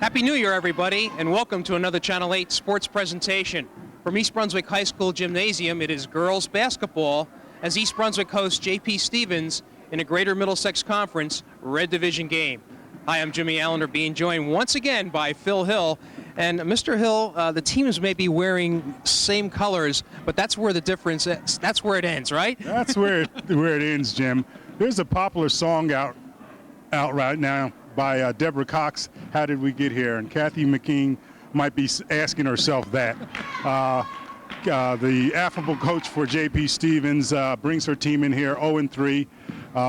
Happy New Year, everybody, and welcome to another Channel 8 sports presentation. From East Brunswick High School Gymnasium, it is girls basketball as East Brunswick hosts J.P. Stevens in a Greater Middlesex Conference Red Division game. Hi, I'm Jimmy Allinder, being joined once again by Phil Hill. And Mr. Hill, the teams may be wearing same colors, but that's where the difference is. That's where it ends, right? That's where it ends, Jim. There's a popular song out right now by Deborah Cox, How Did We Get Here? And Kathy McKean might be asking herself that. The affable coach for J.P. Stevens brings her team in here 0-3.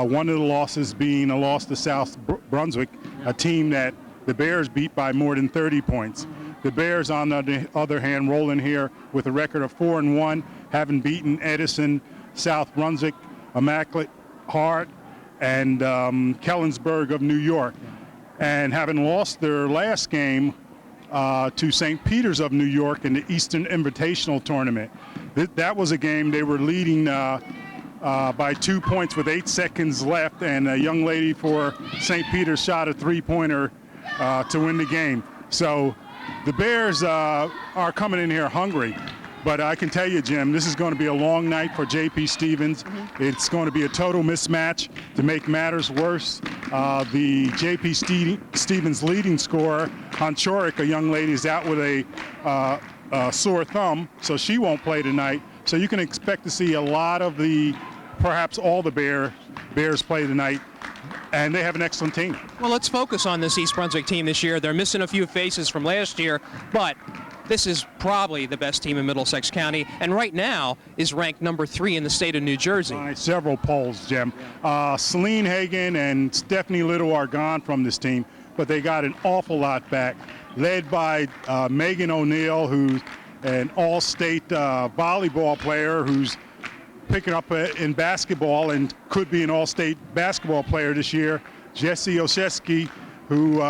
One of the losses being a loss to South Brunswick, a team that the Bears beat by more than 30 points. The Bears, on the other hand, roll in here with a record of 4-1, having beaten Edison, South Brunswick, Immaculate Heart, and Kellensburg of New York, and having lost their last game to St. Peter's of New York in the Eastern Invitational Tournament. That was a game they were leading by 2 points with 8 seconds left, and a young lady for St. Peter's shot a three-pointer to win the game. So the Bears are coming in here hungry. But I can tell you, Jim, this is going to be a long night for J.P. Stevens. It's going to be a total mismatch. To make matters worse, the J.P. Stevens leading scorer, Honchorik, a young lady, is out with a sore thumb, so she won't play tonight. So you can expect to see a lot of perhaps all the Bears play tonight. And they have an excellent team. Well, let's focus on this East Brunswick team this year. They're missing a few faces from last year, but this is probably the best team in Middlesex County, and right now is ranked number 3 in the state of New Jersey. By several polls, Jim. Celine Hagan and Stephanie Little are gone from this team, but they got an awful lot back, led by Megan O'Neill, who's an all-state volleyball player who's picking up in basketball and could be an all-state basketball player this year. Jesse Oshesky, who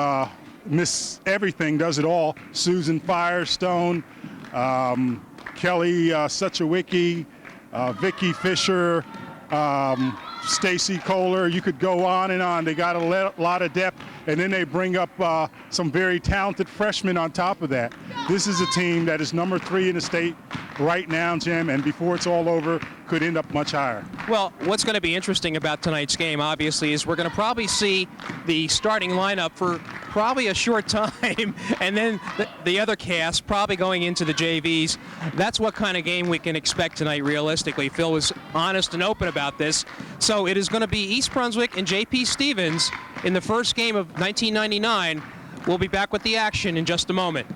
miss everything, does it all. Susan Firestone, Kelly Suchawicki, Vicky Fisher, Stacy Kohler. You could go on and on. They got a lot of depth, and then they bring up some very talented freshmen on top of that. This is a team that is number 3 in the state right now, Jim, and before it's all over, could end up much higher. Well, what's going to be interesting about tonight's game, obviously, is we're going to probably see the starting lineup for probably a short time, and then the other cast probably going into the JVs. That's what kind of game we can expect tonight, realistically. Phil was honest and open about this. So it is going to be East Brunswick and J.P. Stevens in the first game of 1999. We'll be back with the action in just a moment.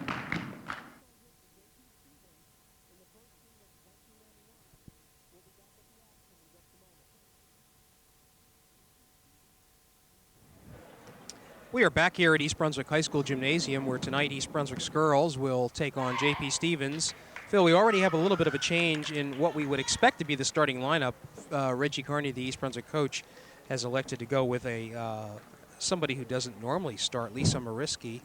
We are back here at East Brunswick High School Gymnasium, where tonight East Brunswick's girls will take on J.P. Stevens. Phil, we already have a little bit of a change in what we would expect to be the starting lineup. Reggie Carney, the East Brunswick coach, has elected to go with somebody who doesn't normally start, Lisa Mariski.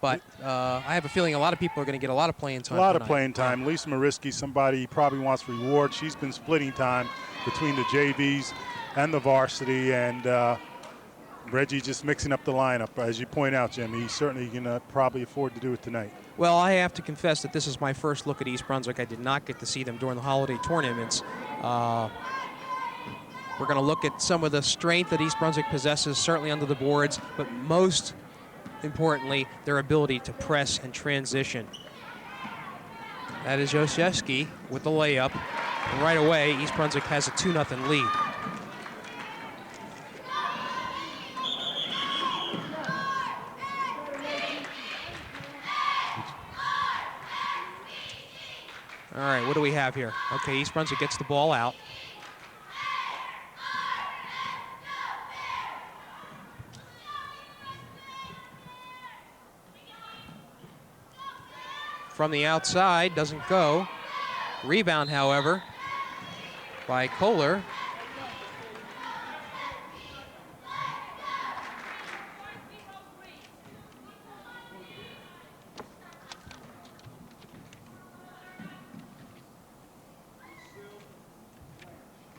But I have a feeling a lot of people are going to get a lot of playing time. A lot of playing time. Lisa Mariski, somebody he probably wants reward. She's been splitting time between the JVs and the varsity, and Reggie just mixing up the lineup. As you point out, Jim, he's certainly going to probably afford to do it tonight. Well, I have to confess that this is my first look at East Brunswick. I did not get to see them during the holiday tournaments. We're going to look at some of the strength that East Brunswick possesses, certainly under the boards, but most importantly, their ability to press and transition. That is Oshesky with the layup. And right away, East Brunswick has a 2-0 lead. All right, what do we have here? Okay, East Brunswick gets the ball out. From the outside, doesn't go. Rebound, however, by Kohler.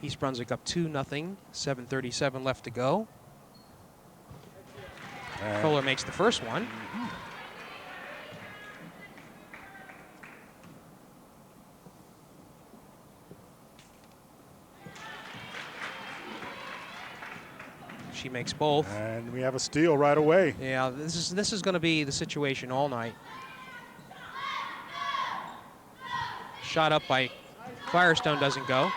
East Brunswick up 2-0, 7:37 left to go. Kohler makes the first one. She makes both. And we have a steal right away. Yeah, this is going to be the situation all night. Shot up by Firestone doesn't go.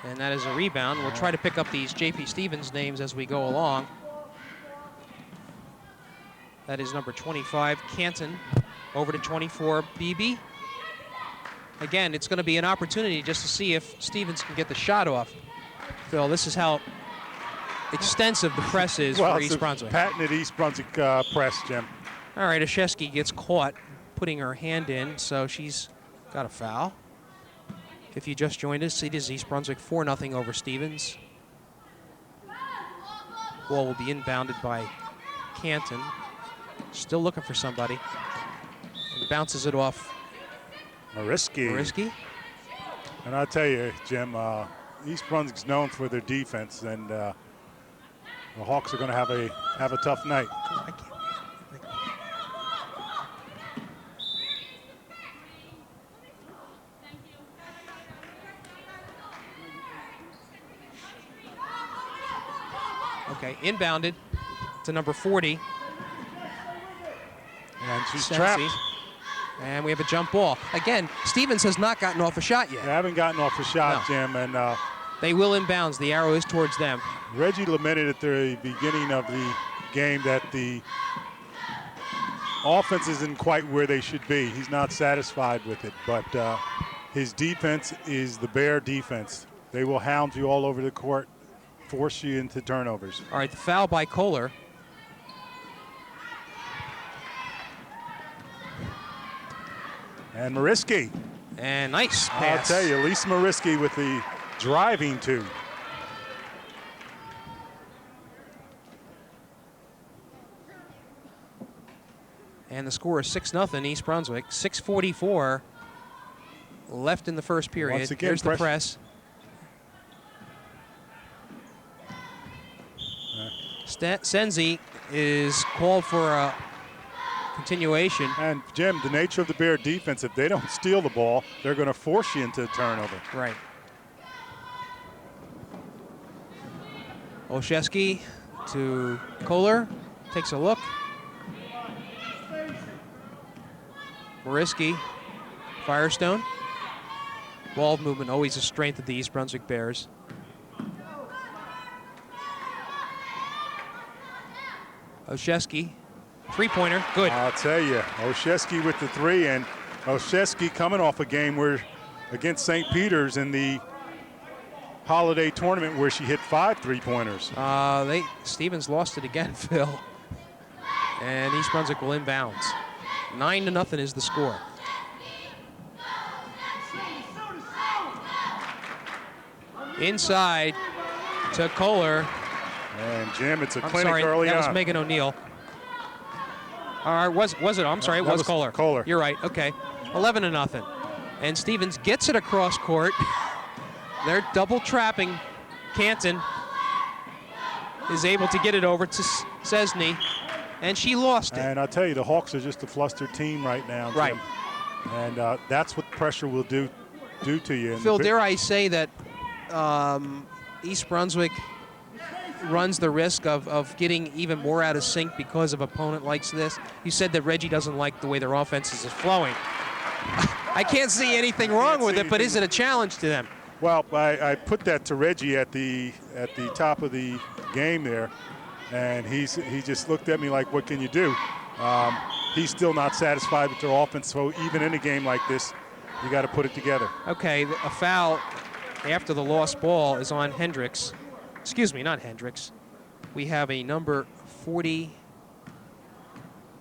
And that is a rebound. We'll try to pick up these J.P. Stevens names as we go along. That is number 25, Canton, over to 24, Beebe. Again, it's going to be an opportunity just to see if Stevens can get the shot off. Phil, this is how extensive the press is for East Brunswick. Patented East Brunswick press, Jim. All right, Oshesky gets caught putting her hand in, so she's got a foul. If you just joined us, it is East Brunswick 4-0 over Stevens. Ball will be inbounded by Canton. Still looking for somebody. And bounces it off Mariski. And I'll tell you, Jim, East Brunswick's known for their defense, and the Hawks are going to have a tough night. Okay, inbounded to number 40. And she's Sensi. trapped. And we have a jump ball. Again, Stevens has not gotten off a shot yet. They haven't gotten off a shot, No. Jim, and They will inbounds. The arrow is towards them. Reggie lamented at the beginning of the game that the offense isn't quite where they should be. He's not satisfied with it, but his defense is the Bear defense. They will hound you all over the court, force you into turnovers. All right, the foul by Kohler. And Mariski. And nice I'll pass. tell you, Lisa Mariski with the driving two. And the score is 6-0 East Brunswick. 6:44 left in the first period. Once again, Here's the press. Sensi is called for a continuation. And Jim, the nature of the Bear defense, if they don't steal the ball, they're going to force you into a turnover. Right. Oshesky to Kohler, takes a look. Mariski, Firestone. Ball movement, always a strength of the East Brunswick Bears. Oshesky, three-pointer, good. I'll tell you, Oshesky with the three, and Oshesky coming off a game where against St. Peter's in the holiday tournament where she hit 5 3-pointers. Stevens lost it again, Phil. And East Brunswick will inbounds. 9-0 is the score. Inside to Kohler. And Jim, it's a I'm clinic sorry, early that was on. Megan O'Neill. Was it? I'm sorry, it That was was Kohler. Kohler. You're right. Okay, 11-0. And Stevens gets it across court. They're double trapping. Canton is able to get it over to Cesny, and she lost it. And I'll tell you, the Hawks are just a flustered team right now, Jim. Right. And that's what pressure will do to you. And Phil, dare I say that East Brunswick runs the risk of getting even more out of sync because of opponent likes this? You said that Reggie doesn't like the way their offense is flowing. I can't see anything wrong with it, but is it a challenge to them? Well, I put that to Reggie at the top of the game there, and he just looked at me like, what can you do? He's still not satisfied with their offense, so even in a game like this, you got to put it together. Okay, a foul after the lost ball is on Hendricks. Excuse me, not Hendricks. We have a number 40.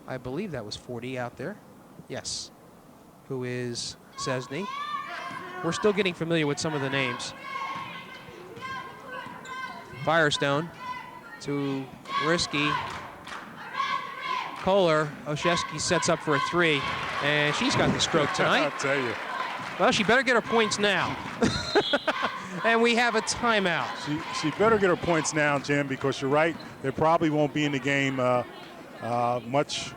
I believe that was 40 out there. Yes. Who is Cesny. We're still getting familiar with some of the names. Firestone to Risky. Kohler. Oshesky sets up for a three, and she's got the stroke tonight. I'll tell you. Well, she better get her points now. And we have a timeout. She better get her points now, Jim, because you're right. They probably won't be in the game much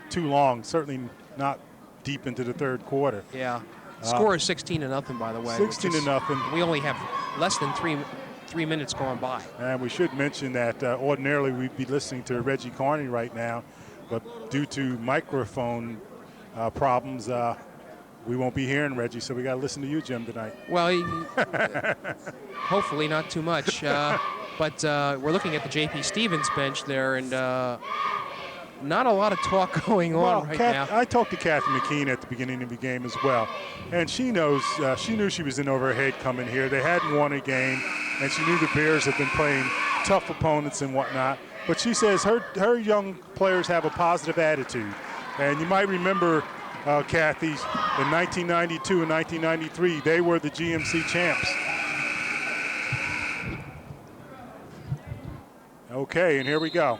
too long. Certainly not deep into the third quarter. Yeah. Score is 16-0, by the way. 16-0. We only have less than 3 minutes gone by. And we should mention that ordinarily we'd be listening to Reggie Carney right now, but due to microphone problems, we won't be hearing Reggie, so we got to listen to you, Jim, tonight. Well, hopefully not too much. But we're looking at the J.P. Stevens bench there, and not a lot of talk going on now. I talked to Kathy McKean at the beginning of the game as well, and she knows. She knew she was in over her head coming here. They hadn't won a game, and she knew the Bears have been playing tough opponents and whatnot. But she says her young players have a positive attitude, and you might remember, Kathy, in 1992 and 1993, they were the GMC champs. Okay, and here we go.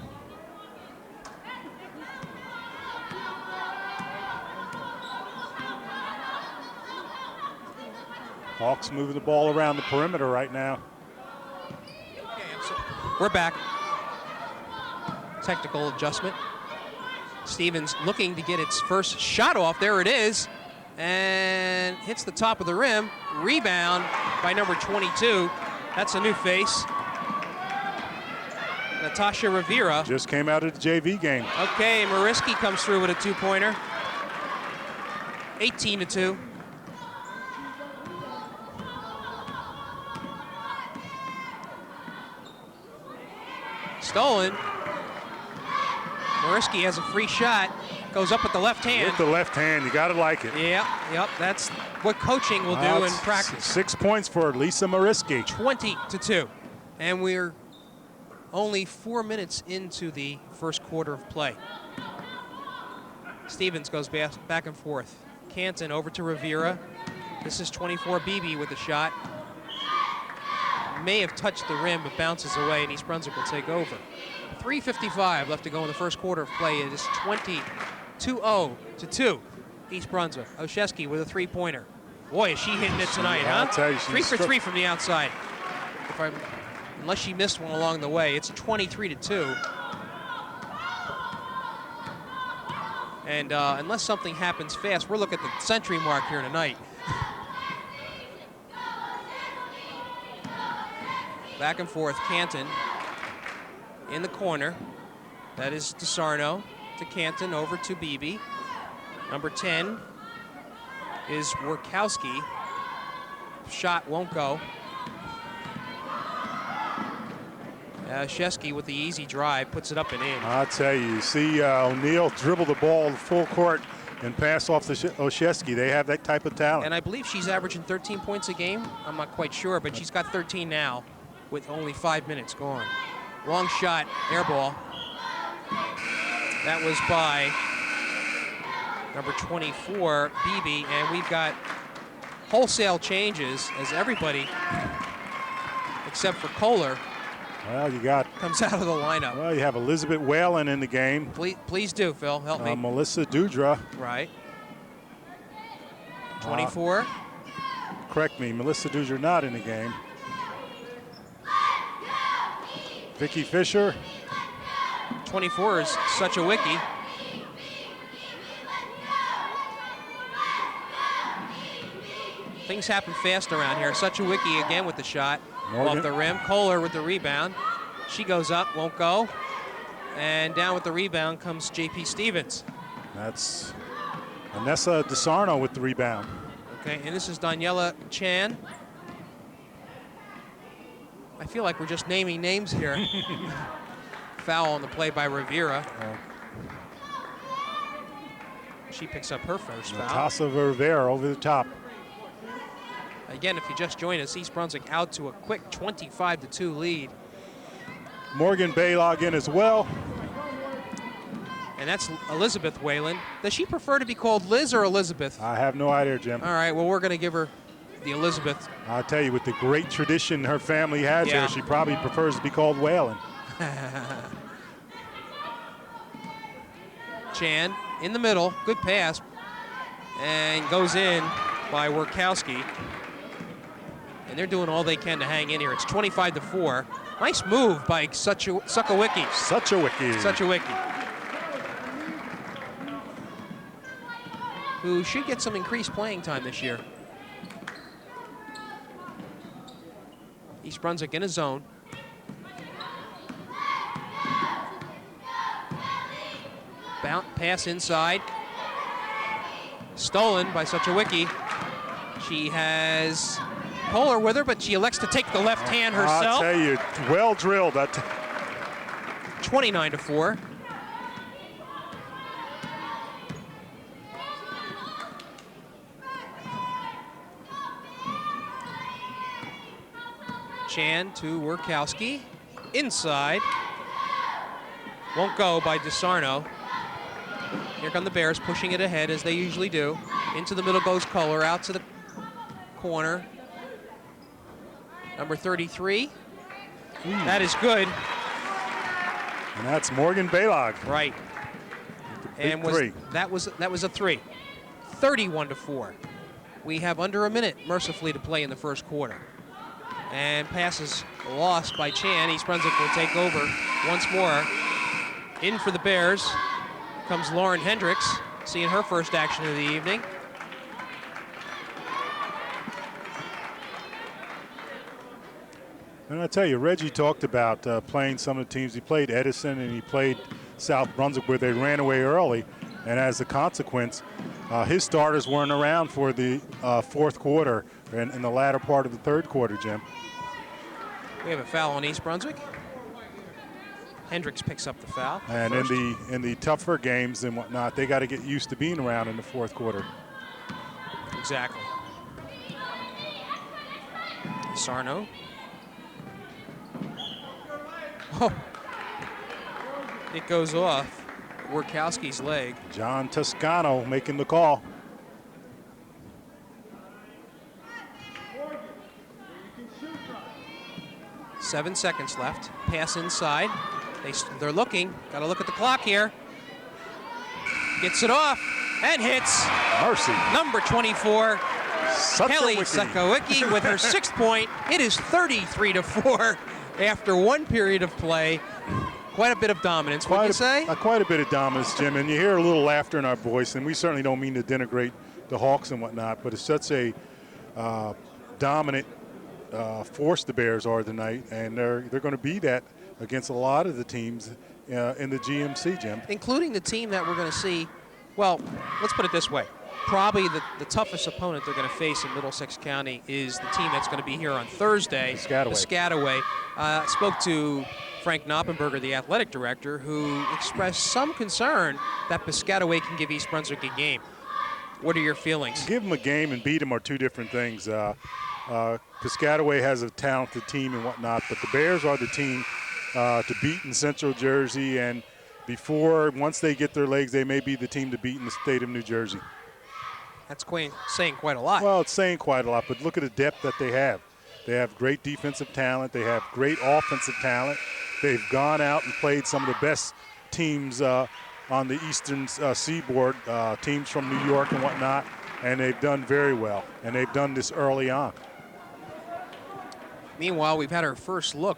Hawks moving the ball around the perimeter right now. We're back. Technical adjustment. Stevens looking to get its first shot off. There it is. And hits the top of the rim. Rebound by number 22. That's a new face. Natasha Rivera. Just came out of the JV game. Okay, Mariski comes through with a two-pointer. 18-2. Stolen. Mariski has a free shot. Goes up with the left hand. With the left hand, you gotta like it. Yep, that's what coaching will do in practice. 6 points for Lisa Mariski. 20-2. And we're only 4 minutes into the first quarter of play. Stevens goes back and forth. Canton over to Rivera. This is 24 Beebe with the shot. May have touched the rim, but bounces away, and East Brunswick will take over. 3:55 left to go in the first quarter of play. It is 20-2 East Brunswick. Oshesky with a three-pointer. Boy, is she hitting it tonight, huh? I'll tell you, 3 for 3 from the outside. Unless she missed one along the way, it's 23-2. And unless something happens fast, we're looking at the century mark here tonight. Back and forth, Canton in the corner. That is DeSarno to Canton, over to Beebe. Number 10 is Workowski. Shot won't go. Shesky with the easy drive, puts it up and in. I'll tell you, see O'Neal dribble the ball full court and pass off to Oshesky. They have that type of talent. And I believe she's averaging 13 points a game. I'm not quite sure, but she's got 13 now with only 5 minutes gone. Long shot, air ball. That was by number 24, Beebe, and we've got wholesale changes as everybody, except for Kohler, well, you got comes out of the lineup. Well, you have Elizabeth Whalen in the game. Please do, Phil, help me. Melissa Dudra. Right. 24. Correct me, Melissa Dudra not in the game. Vicky Fisher. 24 is such a wiki. Things happen fast around here. Such a wiki again with the shot. Morgan. Off the rim. Kohler with the rebound. She goes up, won't go. And down with the rebound comes J.P. Stevens. That's Anessa DeSarno with the rebound. Okay, and this is Daniela Chan. I feel like we're just naming names here. Foul on the play by Rivera. She picks up her first foul. Natasha Rivera over the top. Again, if you just joined us, East Brunswick out to a quick 25-2 lead. Morgan Baylog in as well. And that's Elizabeth Whalen. Does she prefer to be called Liz or Elizabeth? I have no idea, Jim. All right, well, we're going to give her the Elizabeth. I'll tell you, with the great tradition her family has here, she probably prefers to be called Whalen. Chan in the middle, good pass, and goes in by Workowski. And they're doing all they can to hang in here. It's 25-4. Nice move by Suchawicki. Suchawicki. Who should get some increased playing time this year. East Brunswick in a zone. Pass inside. Stolen by Suchawicki. She has Polar with her, but she elects to take the left hand herself. I'll tell you, well drilled. 29-4. Chan to Workowski. Inside. Won't go by DeSarno. Here come the Bears pushing it ahead as they usually do. Into the middle goes Kohler, out to the corner. Number 33. That is good. And that's Morgan Balog. Right. And that was a 3. 31-4. We have under a minute, mercifully, to play in the first quarter. And passes lost by Chan. East Brunswick will take over once more. In for the Bears comes Lauren Hendricks, seeing her first action of the evening. And I tell you, Reggie talked about playing some of the teams. He played Edison and he played South Brunswick where they ran away early. And as a consequence, his starters weren't around for the fourth quarter and in the latter part of the third quarter, Jim. We have a foul on East Brunswick. Hendricks picks up the foul. And in the tougher games and whatnot, they got to get used to being around in the fourth quarter. Exactly. Sarno. Oh, it goes off Workowski's leg. John Toscano making the call. Seven seconds left. Pass inside. They're looking. Got to look at the clock here. Gets it off and hits. Mercy. Number 24, Kelly Suchawicki with her 6th point. It is 33-4 after one period of play. Quite a bit of dominance, wouldn't you say? Quite a bit of dominance, Jim. And you hear a little laughter in our voice, and we certainly don't mean to denigrate the Hawks and whatnot, but it's such a dominant force the Bears are tonight, and they're going to be that against a lot of the teams in the GMC, Jim. Including the team that we're going to see, well, let's put it this way. Probably the toughest opponent they're going to face in Middlesex County is the team that's going to be here on Thursday, Piscataway. Spoke to Frank Knoppenberger, the athletic director, who expressed some concern that Piscataway can give East Brunswick a game. What are your feelings? Give them a game and beat them are two different things. Piscataway has a talented team and whatnot, but the Bears are the team to beat in Central Jersey, and once they get their legs, they may be the team to beat in the state of New Jersey. That's saying quite a lot. Well, it's saying quite a lot, but look at the depth that they have. They have great defensive talent. They have great offensive talent. They've gone out and played some of the best teams on the eastern seaboard, teams from New York and whatnot, and they've done very well, and they've done this early on. Meanwhile, we've had our first look,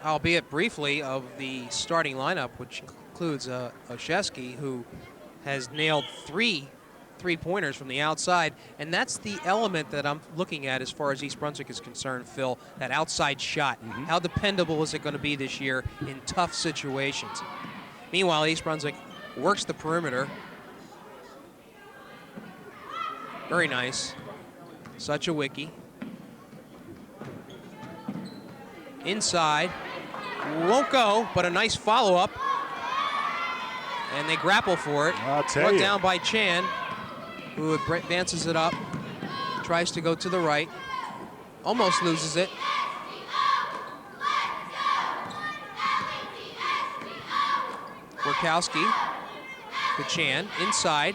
albeit briefly, of the starting lineup, which includes Oshesky, who has nailed three-pointers from the outside, and that's the element that I'm looking at as far as East Brunswick is concerned, Phil, that outside shot. Mm-hmm. How dependable is it going to be this year in tough situations? Meanwhile, East Brunswick works the perimeter. Very nice. Suchawicki. Inside. Won't go, but a nice follow-up. And they grapple for it. I'll tell Brought you. down by Chan, who advances it up. Tries to go to the right. Almost loses it. Workowski to Chan, inside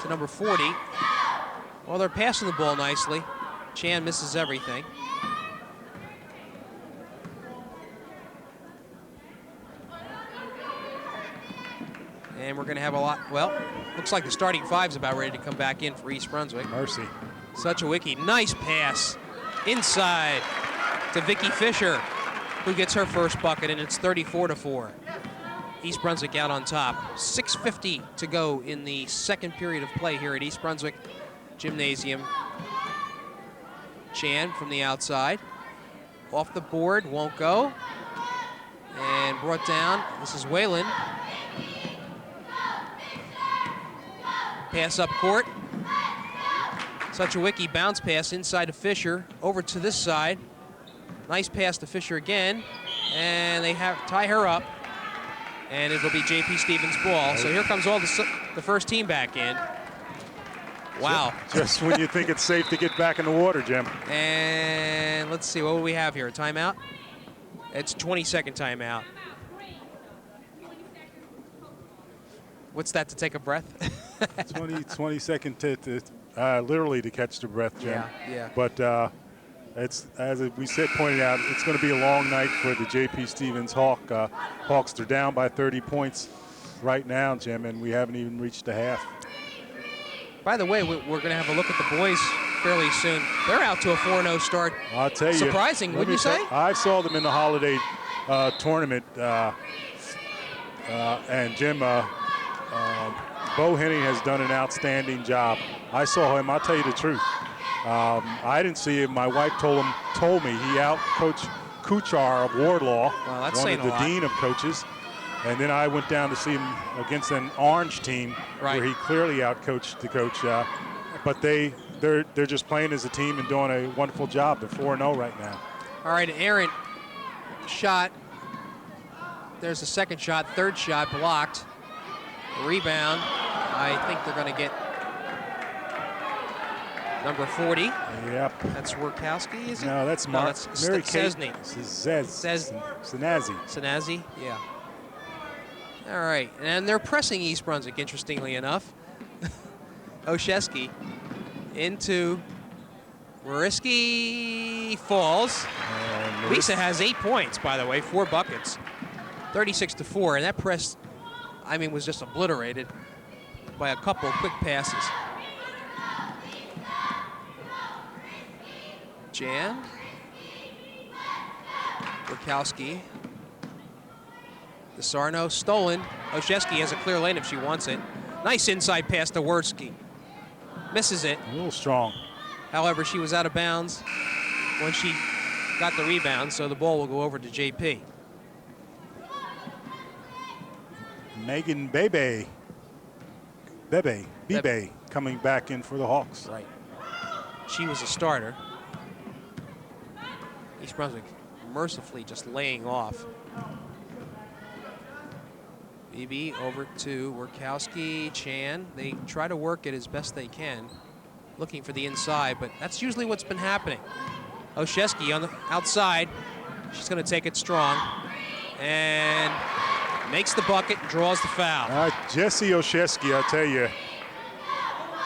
to number 40. Well, they're passing the ball nicely. Chan misses everything. And we're going to have a lot, well, looks like the starting five's about ready to come back in for East Brunswick. Mercy. Suchawicki, nice pass inside to Vicky Fisher, who gets her first bucket, and it's 34-4. East Brunswick out on top. 6:50 to go in the second period of play here at East Brunswick Gymnasium. Chan from the outside. off the board, won't go. And brought down, this is Whalen. Pass up court. Such a wicky bounce pass inside to Fisher, over to this side. Nice pass to Fisher again, and they tie her up, and it'll be J.P. Stevens' ball. So here comes all the first team back in. Wow. Just when you think it's safe to get back in the water, Jim. And let's see, what do we have here? A timeout? It's 20-second timeout. What's that, to take a breath? 20 second to literally to catch the breath, Jim. Yeah. But it's, as we said, pointed out, it's going to be a long night for the J.P. Stevens Hawks. They're down by 30 points right now, Jim, and we haven't even reached the half. By the way, we're going to have a look at the boys fairly soon. They're out to a 4-0 start. I'll tell you. Surprising, wouldn't you say? I saw them in the holiday tournament, and Jim, Bo Henning has done an outstanding job. I saw him. I'll tell you the truth. I didn't see him. My wife told me he out-coached Kuchar of Wardlaw, well, that's one of the dean of coaches. And then I went down to see him against an orange team, where he clearly out-coached the coach. But they're just playing as a team and doing a wonderful job. They're 4-0 right now. All right, Aaron shot. There's a second shot, third shot blocked. Rebound. I think they're going to get number 40. Yep. That's Workowski, is it? No, that's Mary Szczesny. Sanazi, yeah. All right, and they're pressing East Brunswick, interestingly enough. Oshesky into Wariski, falls. Lisa has 8 points, by the way, 4 buckets. 36-4, and that press, I mean, was just obliterated by a couple of quick passes. Jan. Workowski. DeSarno stolen. Oshesky has a clear lane if she wants it. Nice inside pass to Worski. Misses it. A little strong. However, she was out of bounds when she got the rebound, so the ball will go over to JP. Megan Bebe coming back in for the Hawks. Right. She was a starter. East Brunswick mercifully just laying off. BB over to Workowski, Chan. They try to work it as best they can, looking for the inside, but that's usually what's been happening. Oshesky on the outside. She's going to take it strong and makes the bucket and draws the foul. Jessie Oshesky, I tell you,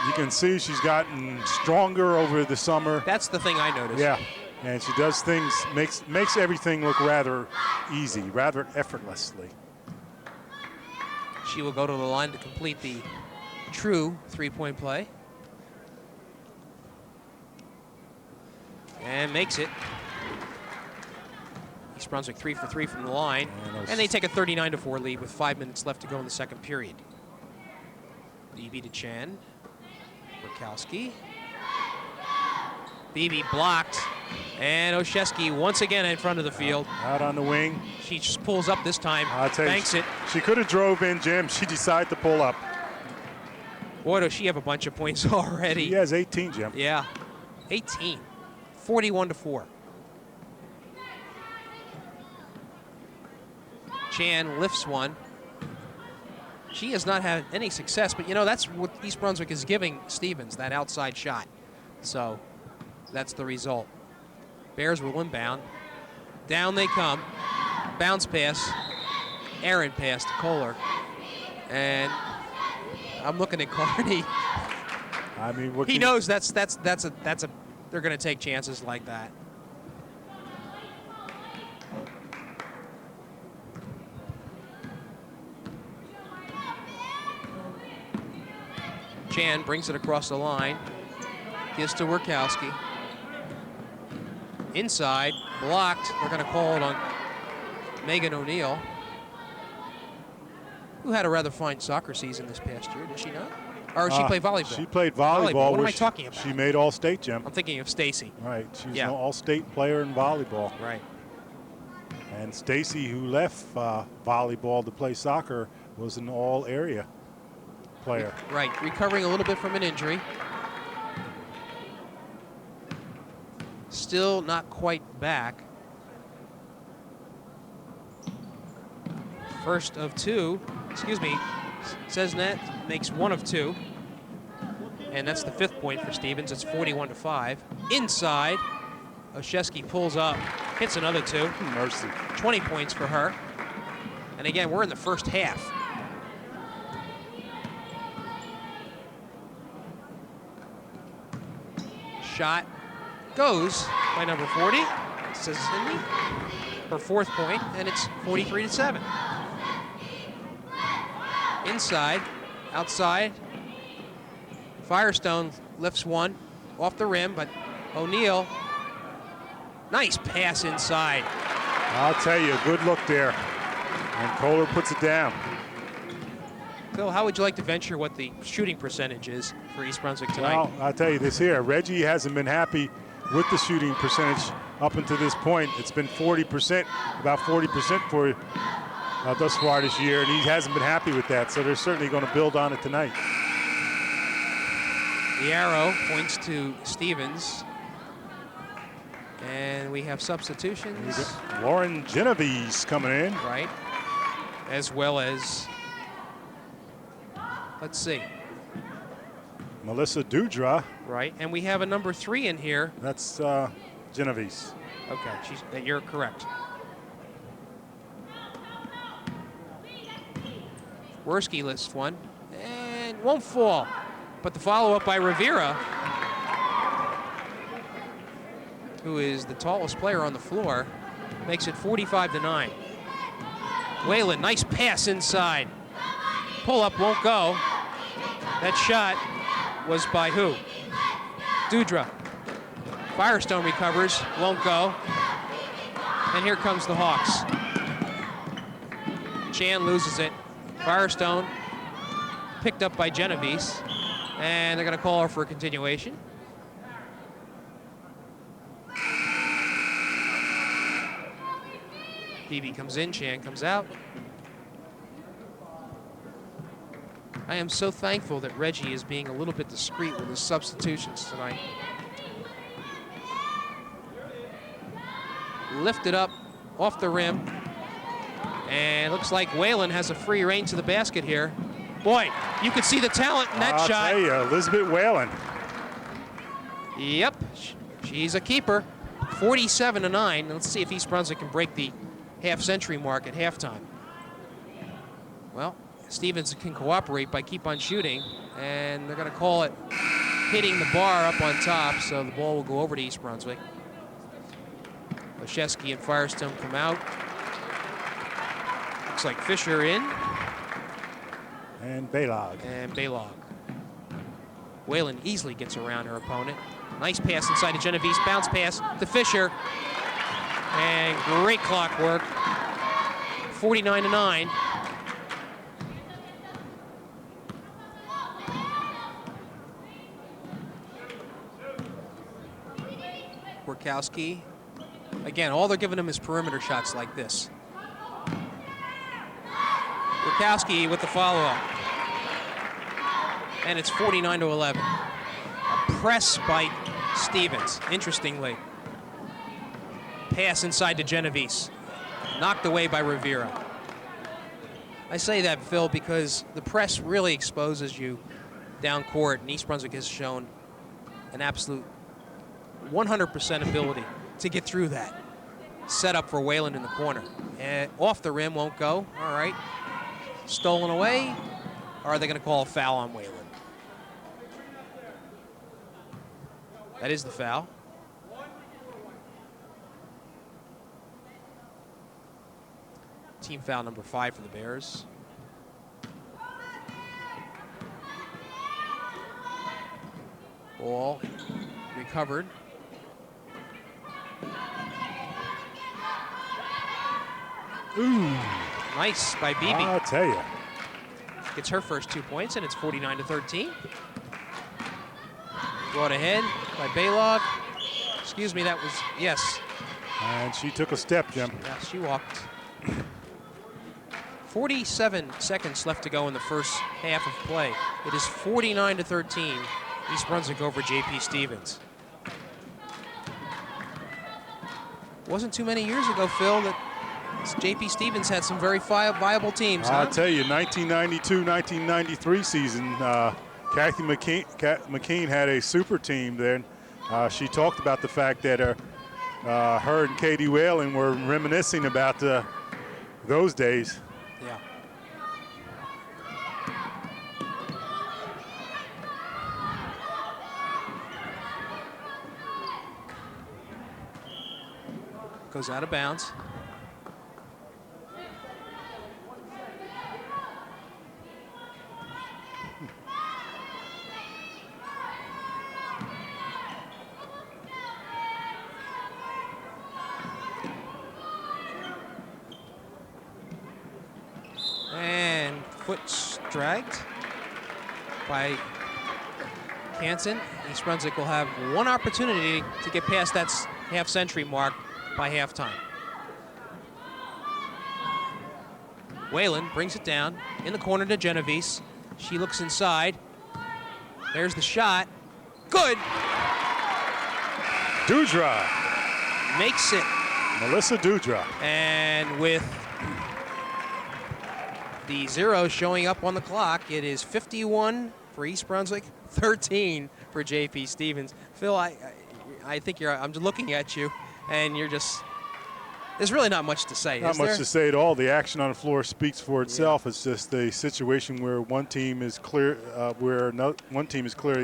you can see she's gotten stronger over the summer. That's the thing I noticed. Yeah, and she does things, makes everything look rather easy, rather effortlessly. She will go to the line to complete the true three-point play. And makes it. East Brunswick 3 for 3 from the line. And they take a 39-4 lead with 5 minutes left to go in the second period. BB to Chan. Workowski. BB blocked. And Oshesky once again in front of the field. Out on the wing. She just pulls up this time. Banks it. She could have drove in, Jim. She decided to pull up. Boy, does she have a bunch of points already. She has 18, Jim. Yeah, 18. 41-4. Chan lifts one. She has not had any success, but you know, that's what East Brunswick is giving Stevens, that outside shot. So that's the result. Bears will inbound. Down they come. Bounce pass. Aaron pass to Kohler. And I'm looking at Carney. I mean, he knows that's a they're going to take chances like that. Chan brings it across the line. Gives to Workowski. Inside, blocked. They're going to call it on Megan O'Neill, who had a rather fine soccer season this past year, did she not? Or she played volleyball. She played volleyball. What am I talking about? She made All-State, Jim. I'm thinking of Stacy. Right. She's an All-State player in volleyball. Right. And Stacy, who left volleyball to play soccer, was an all-area player. Right. Recovering a little bit from an injury. Still not quite back. First of two. Excuse me. Cesnet makes one of two. And that's the 5th point for Stevens. It's 41-5. Inside, Oshesky pulls up, hits another two. Mercy. 20 points for her. And again, we're in the first half. Shot goes by number 40, says Cindy, her 4th point, and it's 43-7. Inside, outside. Firestone lifts one off the rim, but O'Neal, nice pass inside. I'll tell you, a good look there. And Kohler puts it down. Phil, how would you like to venture what the shooting percentage is for East Brunswick tonight? Well, I'll tell you this here. Reggie hasn't been happy with the shooting percentage up until this point. It's been 40%, about 40% for thus far this year, and he hasn't been happy with that. So they're certainly going to build on it tonight. The arrow points to Stevens. And we have substitutions. Lauren Genovese coming in. Right. As well as, let's see. Melissa Dudra. Right. And we have a number 3 in here. That's Genovese. Okay, you're correct. Worski lists one and won't fall. But the follow-up by Rivera, who is the tallest player on the floor, makes it 45-9. Whalen, nice pass inside. Pull-up won't go. That shot was by who? Dudra. Firestone recovers, won't go. And here comes the Hawks. Chan loses it. Firestone picked up by Genovese. And they're going to call her for a continuation. Peavy comes in, Chan comes out. I am so thankful that Reggie is being a little bit discreet with his substitutions tonight. Lifted up off the rim. And looks like Whalen has a free reign to the basket here. Boy, you could see the talent in that shot. I'll tell you, Elizabeth Whalen. Yep, she's a keeper. 47-9. Let's see if East Brunswick can break the half-century mark at halftime. Well, Stevens can cooperate by keep on shooting, and they're going to call it hitting the bar up on top, so the ball will go over to East Brunswick. Oshesky and Firestone come out. Looks like Fisher in. And Baylog. And Baylog. Whalen easily gets around her opponent. Nice pass inside to Genovese. Bounce pass to Fisher. And great clock work. 49-9. Gorkowski. Again, all they're giving him is perimeter shots like this. Gorkowski with the follow-up. And it's 49-11. A press by Stevens, interestingly. Pass inside to Genovese. Knocked away by Rivera. I say that, Phil, because the press really exposes you down court, and East Brunswick has shown an absolute 100% ability to get through that. Set up for Whalen in the corner. And off the rim, won't go. All right. Stolen away. Or are they going to call a foul on Whalen? That is the foul. Team foul number 5 for the Bears. Ball recovered. Ooh. Nice by Beebe. I'll tell you. gets her first 2 points, and it's 49-13. Brought ahead by Baylog. Excuse me, that was, yes. And she took a step, Jim. Yeah, she walked. 47 seconds left to go in the first half of play. It is 49-13, East Brunswick over J.P. Stevens. Wasn't too many years ago, Phil, that J.P. Stevens had some very viable teams. I'll tell you, 1992-1993 season, Kathy McKean had a super team then. She talked about the fact that her and Katie Whalen were reminiscing about those days. Yeah. Goes out of bounds. And foot's dragged by Canton. East Brunswick will have one opportunity to get past that half-century mark by halftime. Whalen brings it down in the corner to Genovese. She looks inside. There's the shot. Good. Dudra. Makes it. Melissa Dudra. And with the 0 showing up on the clock, it is 51 for East Brunswick, 13 for J.P. Stevens. Phil, I think I'm just looking at you, and you're just, there's really not much to say, Not much to say at all. The action on the floor speaks for itself. Yeah. It's just a situation where one team is clearly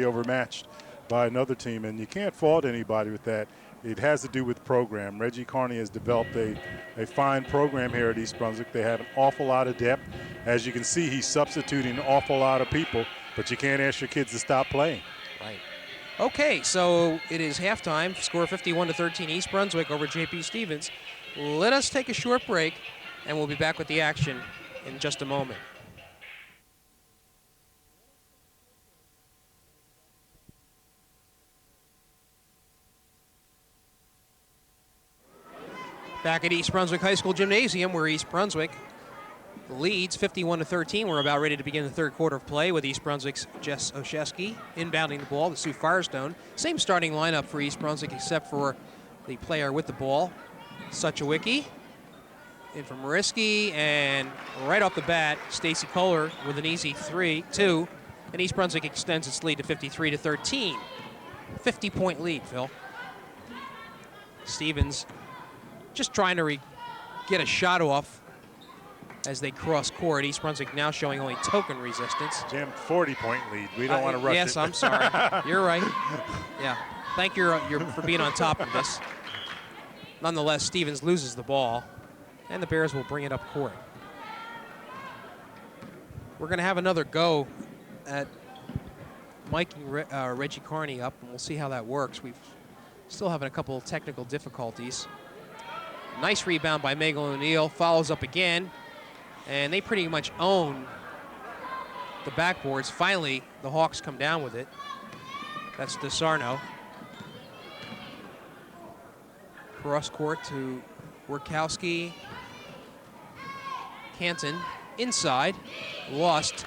overmatched by another team, and you can't fault anybody with that. It has to do with the program. Reggie Carney has developed a fine program here at East Brunswick. They have an awful lot of depth. As you can see, he's substituting an awful lot of people, but you can't ask your kids to stop playing. Right. Okay, so it is halftime. Score 51-13, East Brunswick over J.P. Stevens. Let us take a short break, and we'll be back with the action in just a moment. Back at East Brunswick High School Gymnasium, where East Brunswick leads 51-13. We're about ready to begin the third quarter of play with East Brunswick's Jess Oshesky inbounding the ball to Sue Firestone. Same starting lineup for East Brunswick except for the player with the ball, Suchowicki. In from Mariski, and right off the bat, Stacy Kohler with an easy 3-2, and East Brunswick extends its lead to 53-13. 50-point lead, Phil. Stevens just trying to get a shot off as they cross court. East Brunswick now showing only token resistance. Jim, 40-point lead. We don't want to rush it. Yes, I'm sorry. You're right. Yeah. Thank you for being on top of this. Nonetheless, Stevens loses the ball, and the Bears will bring it up court. We're going to have another go at miking Reggie Carney up, and we'll see how that works. We've still having a couple of technical difficulties. Nice rebound by Megan O'Neill, follows up again, and they pretty much own the backboards. Finally, the Hawks come down with it. That's DeSarno. Cross court to Workowski. Canton inside, lost.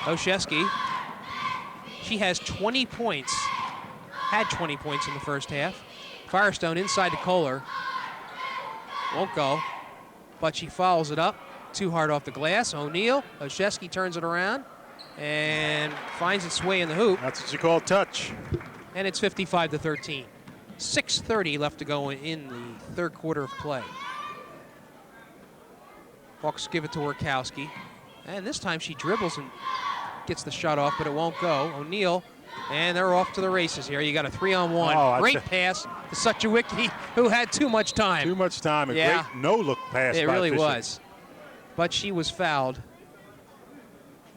Oshesky. She has 20 points, had 20 points in the first half. Firestone inside to Kohler. Won't go, but she follows it up. Too hard off the glass. O'Neill. Oshesky turns it around and finds its way in the hoop. That's what you call touch. And it's 55-13. 6:30 left to go in the third quarter of play. Hawks give it to Workowski. And this time she dribbles and gets the shot off, but it won't go. O'Neill, and they're off to the races here. You got a 3-on-1. Oh, great pass to Suchowicki, who had too much time. Too much time. A great no-look pass by It really Fisher. was. But she was fouled,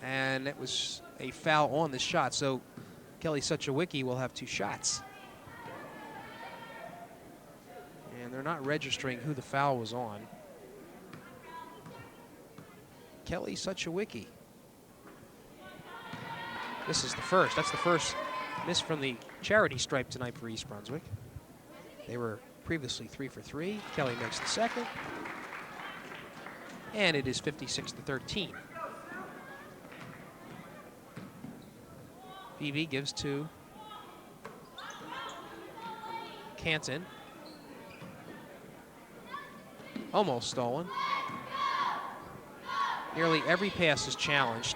and it was a foul on the shot. So Kelly Suchowicki will have 2 shots. And they're not registering who the foul was on. Kelly Suchowicki. This is the first. That's the first miss from the charity stripe tonight for East Brunswick. They were previously 3 for 3. Kelly makes the second. And it is 56-13. BB gives to Canton. Almost stolen. Nearly every pass is challenged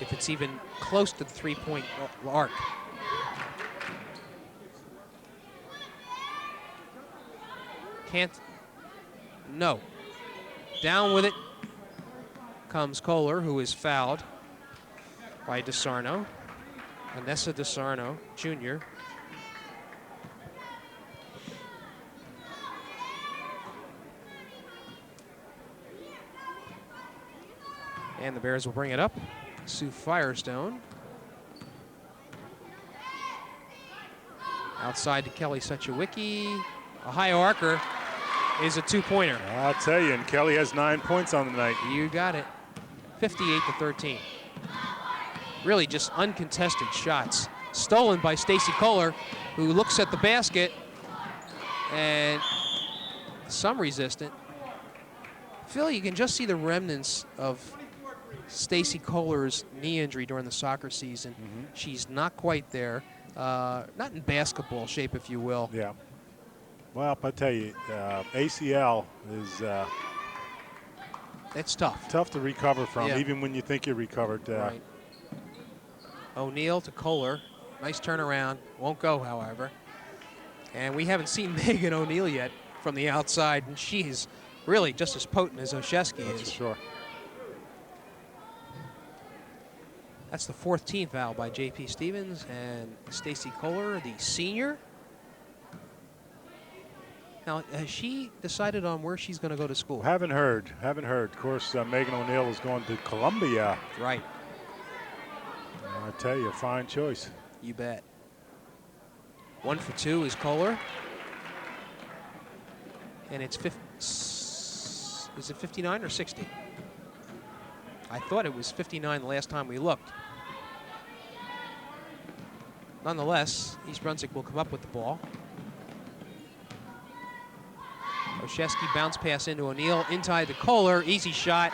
if it's even close to the three-point arc. Can't, no. Down with it comes Kohler, who is fouled by DeSarno. Vanessa DeSarno, Jr. And the Bears will bring it up. Sue Firestone. Outside to Kelly Suchawicki. A high arcer is a two-pointer. I'll tell you, and Kelly has 9 points on the night. You got it. 58-13. Really just uncontested shots. Stolen by Stacy Kohler, who looks at the basket and some resistant. Phil, you can just see the remnants of Stacy Kohler's knee injury during the soccer season. She's not quite there. Not in basketball shape, if you will. Yeah. Well, I tell you, ACL is it's tough. Tough to recover from, Yeah. even when you think you're recovered. Right. O'Neal to Kohler. Nice turnaround. Won't go, however. And we haven't seen Megan O'Neal yet from the outside, and she's really just as potent as Oshesky That's is. for sure. That's the 4th team foul by J.P. Stevens and Stacy Kohler, the senior. Now, has she decided on where she's going to go to school? Haven't heard. Of course, Megan O'Neal is going to Columbia. Right. I tell you, fine choice. You bet. 1 for 2 is Kohler. And it's is it 59 or 60? I thought it was 59 the last time we looked. Nonetheless, East Brunswick will come up with the ball. Oshesky bounce pass into O'Neal, inside to Kohler, easy shot.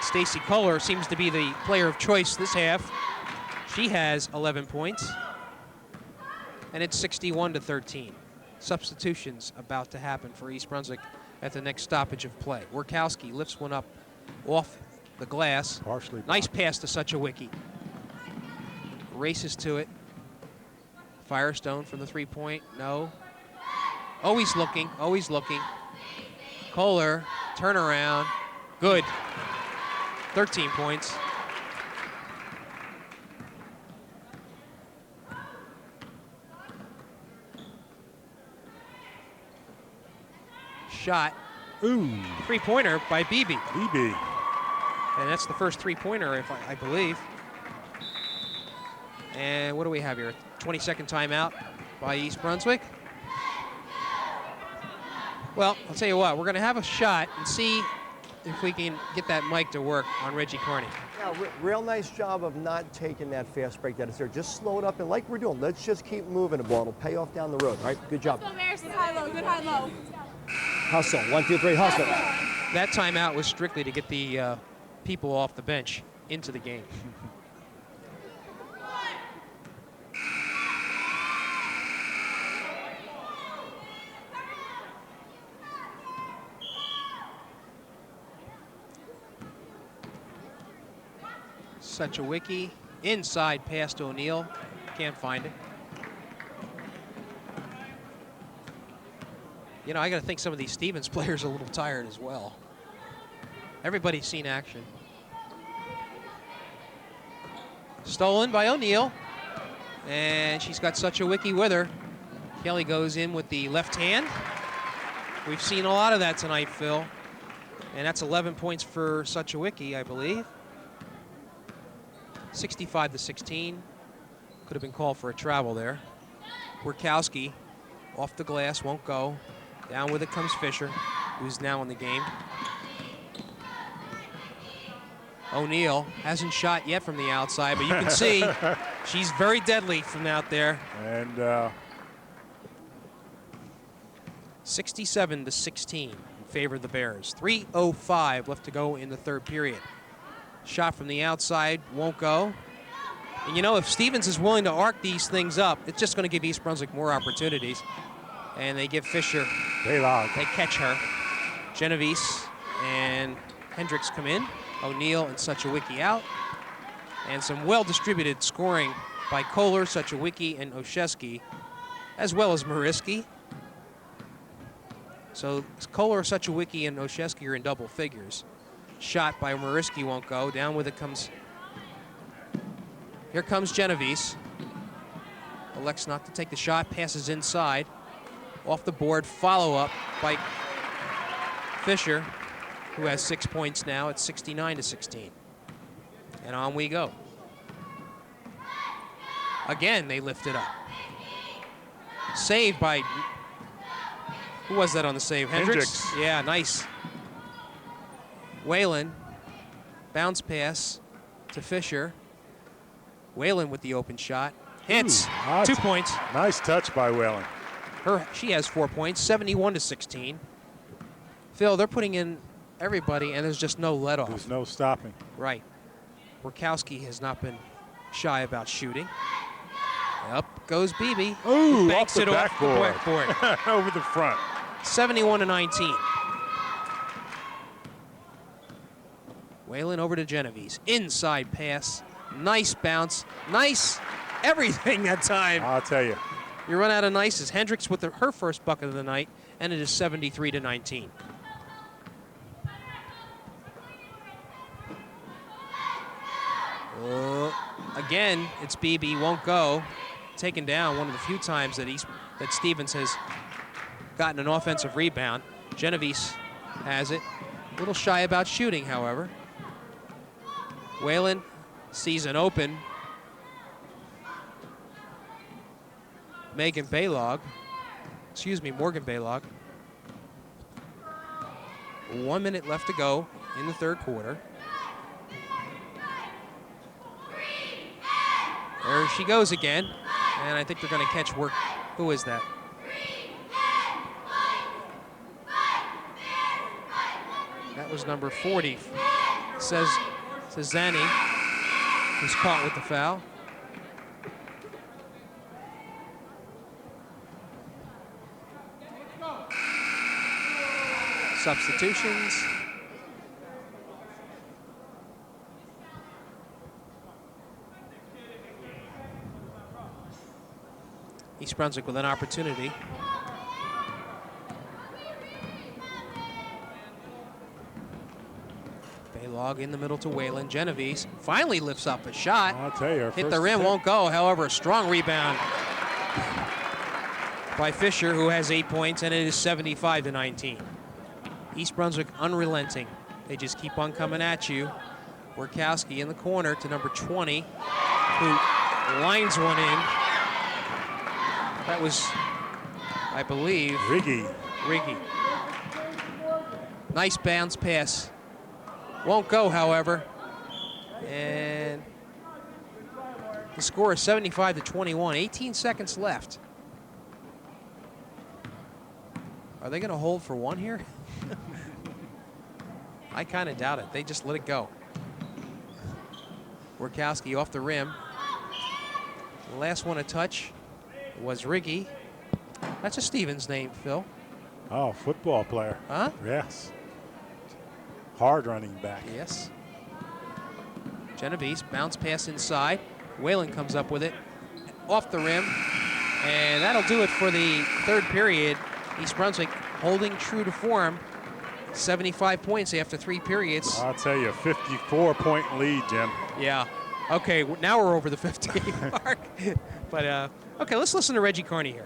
Stacy Kohler seems to be the player of choice this half. She has 11 points. And it's 61-13. Substitutions about to happen for East Brunswick at the next stoppage of play. Workowski lifts one up off the glass. Partially. Nice pass to Suchawicki. Races to it. Firestone from the three-point, no. Always looking, always looking. Kohler, turnaround, good. 13 points. Shot. Ooh. Three-pointer by BB. BB. And that's the first three-pointer, if I believe. And what do we have here? 20-second timeout by East Brunswick. Well, I'll tell you what, we're going to have a shot and see if we can get that mic to work on Reggie Carney. Yeah, real nice job of not taking that fast break that is there. Just slow it up, and like we're doing, let's just keep moving the ball. It'll pay off down the road, all right? Good job. Let's go, Bears. Good high-low, good high-low. Hustle, 1, 2, 3, hustle. That timeout was strictly to get the people off the bench into the game. Suchawicki, inside pass to O'Neal. Can't find it. You know, I got to think some of these Stevens players are a little tired as well. Everybody's seen action. Stolen by O'Neal. And she's got Suchawicki with her. Kelly goes in with the left hand. We've seen a lot of that tonight, Phil. And that's 11 points for Suchawicki, I believe. 65-16. Could have been called for a travel there. Workowski off the glass, won't go. Down with it comes Fisher, who's now in the game. O'Neal hasn't shot yet from the outside, but you can see she's very deadly from out there. And 67-16 in favor of the Bears. 3:05 left to go in the third period. Shot from the outside won't go. And you know, if Stevens is willing to arc these things up, it's just going to give East Brunswick more opportunities. And they give Fisher, they catch her. Genovese and Hendricks come in. O'Neal and Suchawicki out. And some well-distributed scoring by Kohler, Suchawicki, and Oshesky, as well as Mariski. So Kohler, Suchawicki, and Oshesky are in double figures. Shot by Mariski won't go. Down with it comes. Here comes Genovese. Elects not to take the shot. Passes inside. Off the board. Follow up by Fisher, who has 6 points now at 69-16. And on we go. Again, they lift it up. Saved by. Who was that on the save? Hendricks? Yeah, nice. Whalen, bounce pass to Fisher. Whalen with the open shot. Hits, 2 points. Nice touch by Whalen. She has 4 points, 71-16. Phil, they're putting in everybody, and there's just no let-off. There's no stopping. Right. Workowski has not been shy about shooting. Up goes Beebe. Ooh, banks off the it off the backboard. Over the front. 71-19. Whalen over to Genovese. Inside pass. Nice bounce. Nice everything that time. I'll tell you. You run out of nices. Hendricks with her first bucket of the night, and it is 73-19. Again, it's Beebe, won't go. Taken down one of the few times that Stevens has gotten an offensive rebound. Genovese has it. A little shy about shooting, however. Whalen sees an open. Morgan Baylog. 1 minute left to go in the third quarter. There she goes again. And I think they're going to catch work. Who is that? That was number 40. Says Zani, who's caught with the foul. Substitutions. East Brunswick with an opportunity. Baylog in the middle to Whalen. Genovese finally lifts up a shot. I'll tell you. Hit the rim, won't go. However, a strong rebound by Fisher, who has 8 points, and it is 75-19. East Brunswick unrelenting. They just keep on coming at you. Workowski in the corner to number 20, who lines one in. That was, I believe, Riggy. Nice bounce pass. Won't go, however. And the score is 75-21. 18 seconds left. Are they going to hold for one here? I kind of doubt it. They just let it go. Workowski off the rim. The last one to touch was Riggy. That's a Stevens name, Phil. Oh, football player. Huh? Yes. Hard running back. Yes. Genovese, bounce pass inside. Whalen comes up with it. Off the rim. And that'll do it for the third period. East Brunswick holding true to form. 75 points after 3 periods. I'll tell you, 54-point lead, Jim. Yeah. Okay, now we're over the 50 mark. But, okay, let's listen to Reggie Carney here.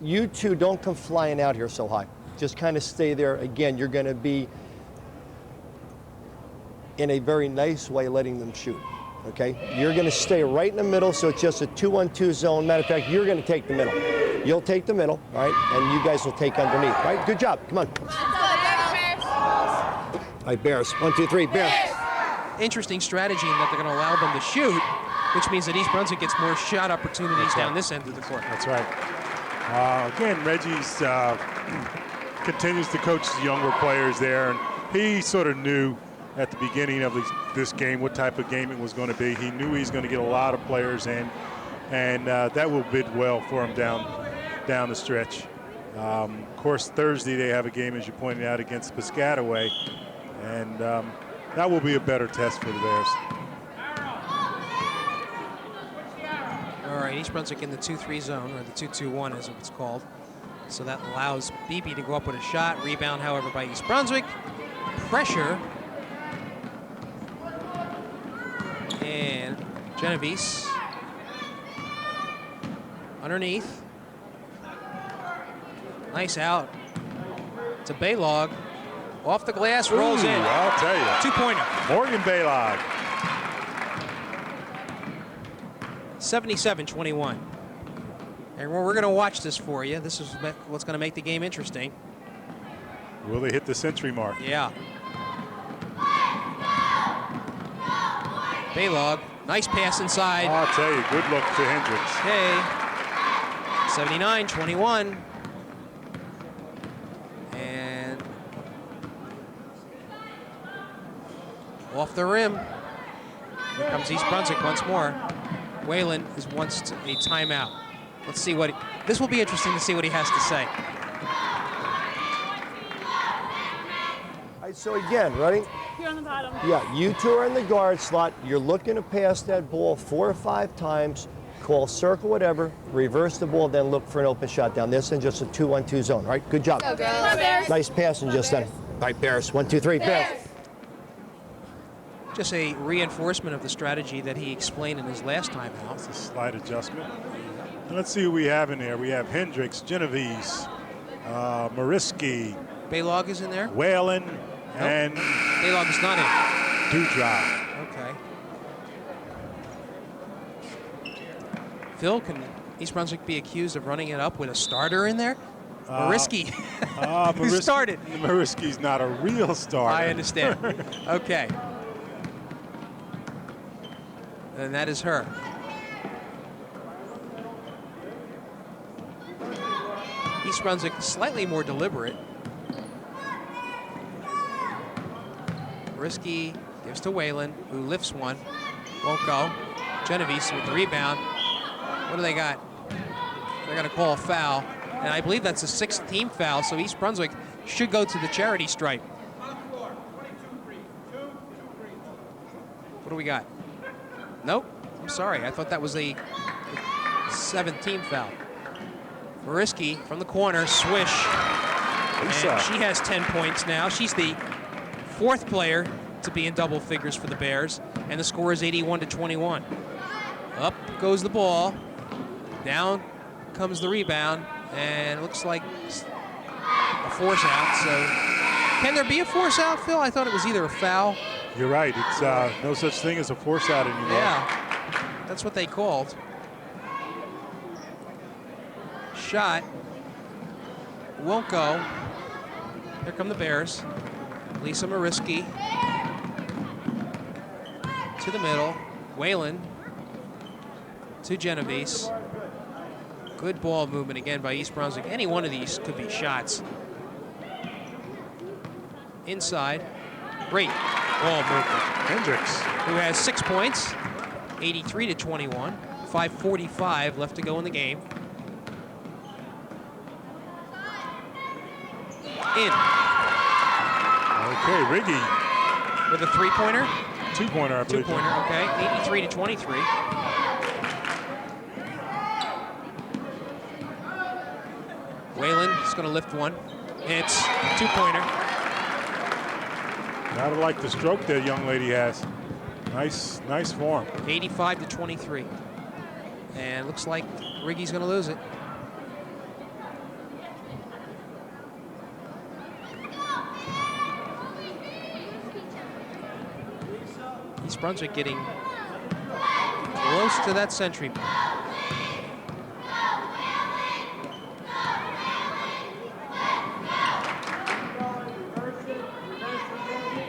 You two don't come flying out here so high. Just kind of stay there. Again, you're going to be in a very nice way letting them shoot, okay? You're going to stay right in the middle, so it's just a 2-on-2 zone. Matter of fact, you're going to take the middle. You'll take the middle, all right? And you guys will take underneath, all right? Good job. Come on. All right, Bears. 1, 2, 3, Bears. interesting strategy in that they're going to allow them to shoot, which means that East Brunswick gets more shot opportunities down this end of the court. That's right. Again, Reggie's continues to coach the younger players there, and he sort of knew at the beginning of this game what type of game it was going to be. He knew he's going to get a lot of players in, and that will bid well for him down the stretch. Of course, Thursday they have a game, as you pointed out, against Piscataway, and that will be a better test for the Bears. All right, East Brunswick in the 2-3 zone, or the 2-2-1 as it's called. So that allows Beebe to go up with a shot. Rebound, however, by East Brunswick. Pressure. And Genovese. Underneath. Nice out. To Baylog. Off the glass, rolls in. I'll tell you. Two-pointer. Morgan Baylog. 77-21. And we're going to watch this for you. This is what's going to make the game interesting. Will they hit the century mark? Yeah. Baylog, nice pass inside. I'll tell you, good look to Hendricks. Okay. 79-21. And off the rim. Here comes East Brunswick once more. Whalen wants a timeout. Let's see what this will be interesting to see what he has to say. All right, so again, ready? You're on the bottom. Yeah, you two are in the guard slot. You're looking to pass that ball 4 or 5 times. Call circle, whatever. Reverse the ball, then look for an open shot down this and just a 2-1-2 zone. All right, good job. Go, Bears. Nice passing just then. All right, Bears. 1, 2, 3, Bears. Just a reinforcement of the strategy that he explained in his last time out. It's a slight adjustment. And let's see who we have in there. We have Hendricks, Genovese, Mariski, Baylog is in there? Whalen, and Baylog is not in. Dewdrop. Okay. Phil, can East Brunswick be accused of running it up with a starter in there? Mariski. Who started? Mariski's not a real starter. I understand. Okay. And that is her. East Brunswick slightly more deliberate. Risky gives to Whalen, who lifts one. Won't go. Genovese with the rebound. What do they got? They're going to call a foul. And I believe that's a 6th team foul, so East Brunswick should go to the charity stripe. What do we got? Nope. I'm sorry. I thought that was a 7th team foul. Mariski from the corner, swish. And she has 10 points now. She's the 4th player to be in double figures for the Bears, and the score is 81-21. Up goes the ball. Down comes the rebound, and it looks like a force out. So can there be a force out, Phil? I thought it was either a foul. You're right. It's no such thing as a force out anymore. Yeah, that's what they called. Shot won't go. Here come the Bears. Lisa Mariski to the middle. Whalen to Genovese. Good ball movement again by East Brunswick. Any one of these could be shots. Inside. Great ball movement. Hendricks, who has 6 points, 83-21. 5:45 left to go in the game. In. Okay, Riggy. With a 3-pointer? 2-pointer, I believe. 2-pointer, okay. 83-23. Whalen is going to lift one. It's 2-pointer. Gotta like the stroke that young lady has. Nice form. 85-23. And looks like Riggy's going to lose it. East Brunswick getting close to that century.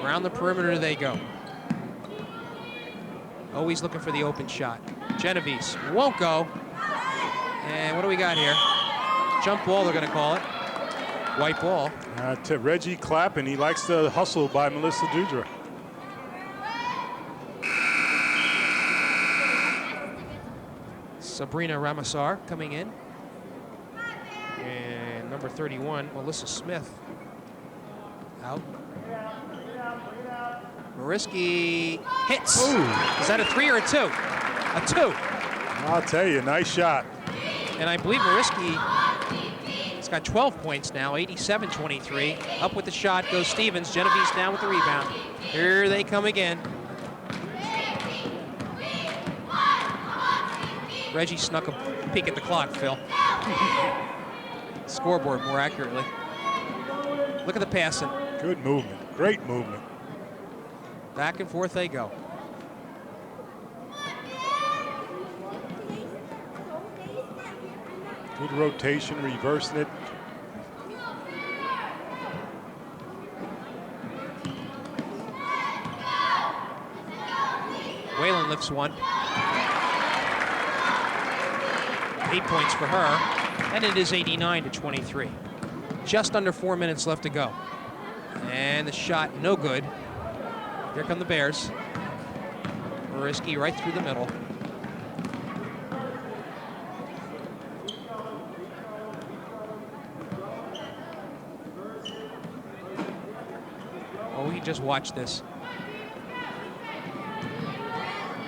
Around the perimeter they go. Always looking for the open shot. Genovese won't go. And what do we got here? Jump ball, they're going to call it. White ball. To Reggie clapping. He likes the hustle by Melissa Dudra. Sabrina Ramasar coming in. And number 31, Melissa Smith, out. Mariski hits. Ooh. Is that a 3 or a 2? A 2. I'll tell you, nice shot. And I believe Mariski has got 12 points now, 87-23. Up with the shot goes Stevens. Genovese down with the rebound. Here they come again. Reggie snuck a peek at the clock, Phil. Scoreboard more accurately. Look at the passing. Good movement. Great movement. Back and forth they go. Good rotation, reversing it. Whalen lifts one. 8 points for her, and it is 89-23. Just under 4 minutes left to go. And the shot, no good. Here come the Bears. Mariski right through the middle. Oh, we just watched this.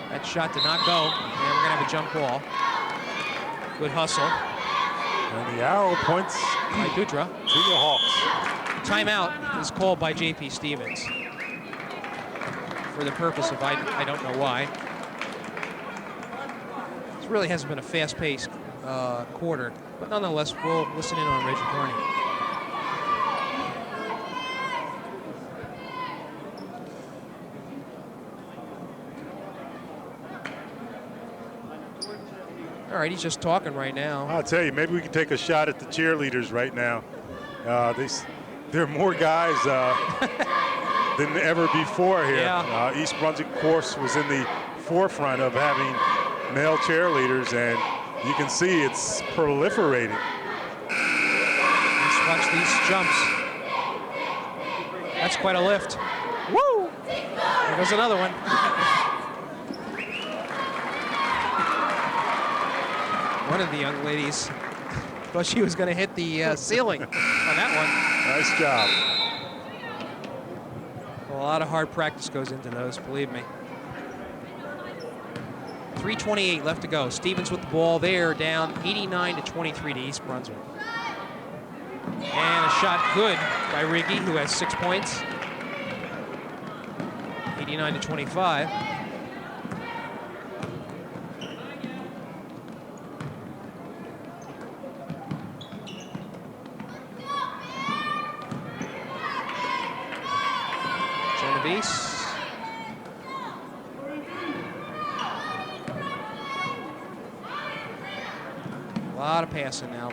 That shot did not go, and we're gonna have a jump ball. Good hustle. And the arrow points by Dudra. To the Hawks. Timeout is called by J.P. Stevens. For the purpose of, I don't know why. This really hasn't been a fast-paced quarter, but nonetheless, we'll listen in on Reggie Carney. All right, he's just talking right now. I'll tell you, maybe we can take a shot at the cheerleaders right now. There are more guys than ever before here. Yeah. East Brunswick, of course, was in the forefront of having male cheerleaders, and you can see it's proliferating. Let's watch these jumps. That's quite a lift. Woo! There goes another one. One of the young ladies thought she was going to hit the ceiling on that Nice job. one. A lot of hard practice goes into those, believe me. 3:28 left to go. Stevens with the ball there, down 89-23 to East Brunswick. And a shot good by Riggy, who has 6 points. 89-25. Genovese. A lot of passing now.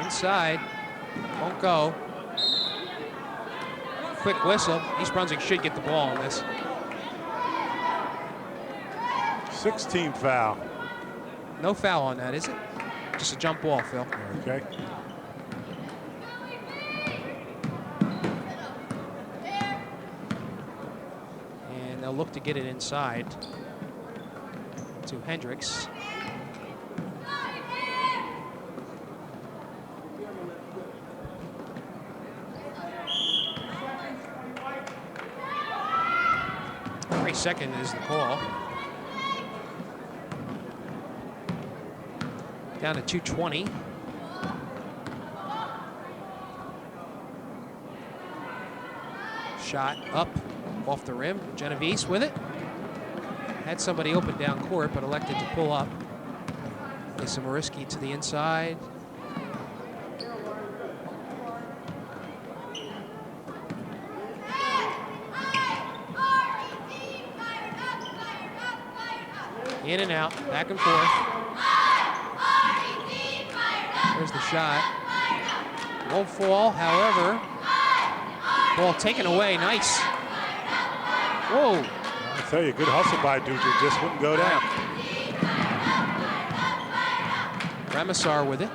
Inside, won't go. Quick whistle. East Brunswick should get the ball on this. 16 foul. No foul on that, is it? Just a jump ball, Phil. Okay. And they'll look to get it inside to Hendricks. Every second is the call. Down to 2:20. Shot up off the rim. Genovese with it. Had somebody open down court, but elected to pull up. Lisa Mariski to the inside. In and out, back and forth. There's the shot. Won't fall, however. Ball taken away. Nice. Whoa. I tell you, good hustle by Dutra. Just wouldn't go down. Ramasar with it.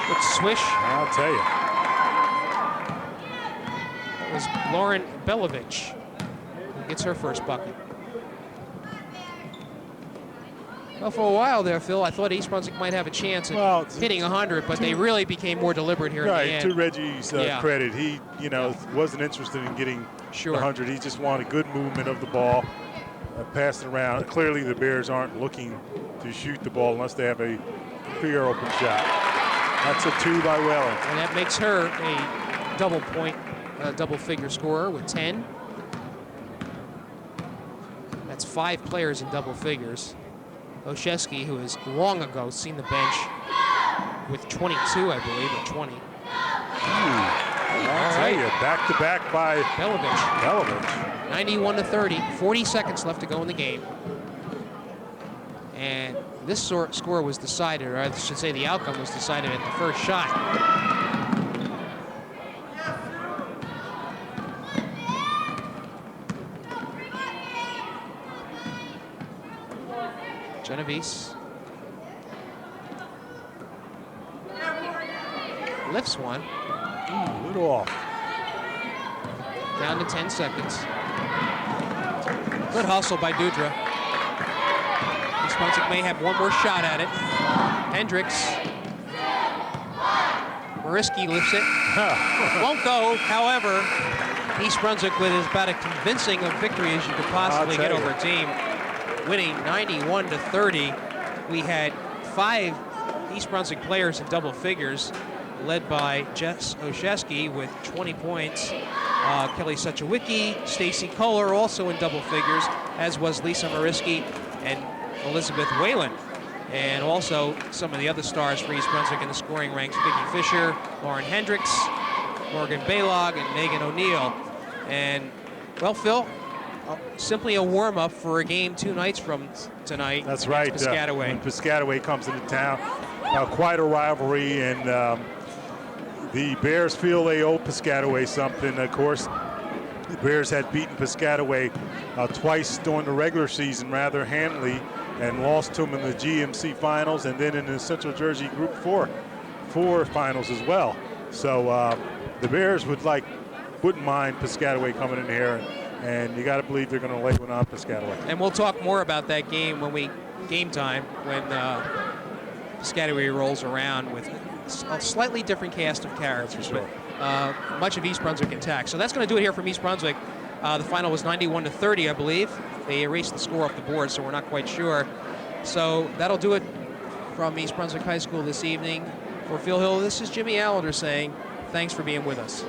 Good swish. I'll tell you. That was Lauren Belovich who gets her first bucket. Well, for a while there, Phil, I thought East Brunswick might have a chance at hitting 100, but they really became more deliberate here in the end. To Reggie's credit, he wasn't interested in getting 100. He just wanted good movement of the ball, pass it around. Clearly, the Bears aren't looking to shoot the ball unless they have a clear open shot. That's a 2 by Whalen. And that makes her a double-figure scorer with 10. That's 5 players in double figures. Oshesky, who has long ago seen the bench with 22, I believe, or 20. I'll tell you, back-to-back by Belovich. 91-30, 40 seconds left to go in the game. And this score was decided, or I should say the outcome was decided at the first shot. Genovese lifts one. A little off. Down to 10 seconds. Good hustle by Dudra. East Brunswick may have one more shot at it. Hendricks. Mariski lifts it. Won't go. However, East Brunswick with about as convincing a victory as you could possibly get over a team. Winning 91-30. We had 5 East Brunswick players in double figures, led by Jess Oshesky with 20 points. Kelly Suchowicki, Stacy Kohler also in double figures, as was Lisa Mariski and Elizabeth Whalen. And also some of the other stars for East Brunswick in the scoring ranks: Vicky Fisher, Lauren Hendricks, Morgan Baylog, and Megan O'Neill. And, well, Phil, simply a warm-up for a game 2 nights from tonight. That's right. Piscataway. When Piscataway comes into town, quite a rivalry, and the Bears feel they owe Piscataway something. Of course, the Bears had beaten Piscataway twice during the regular season rather handily, and lost to them in the GMC finals, and then in the Central Jersey Group 4 finals as well. So the Bears wouldn't mind Piscataway coming in here. And you got to believe they're going to lay one on Piscataway. And we'll talk more about that game game time when Piscataway rolls around with a slightly different cast of characters. Sure. Much of East Brunswick intact. So that's going to do it here from East Brunswick. The final was 91-30, I believe. They erased the score off the board, so we're not quite sure. So that'll do it from East Brunswick High School this evening. For Phil Hill, this is Jimmy Allinder saying thanks for being with us.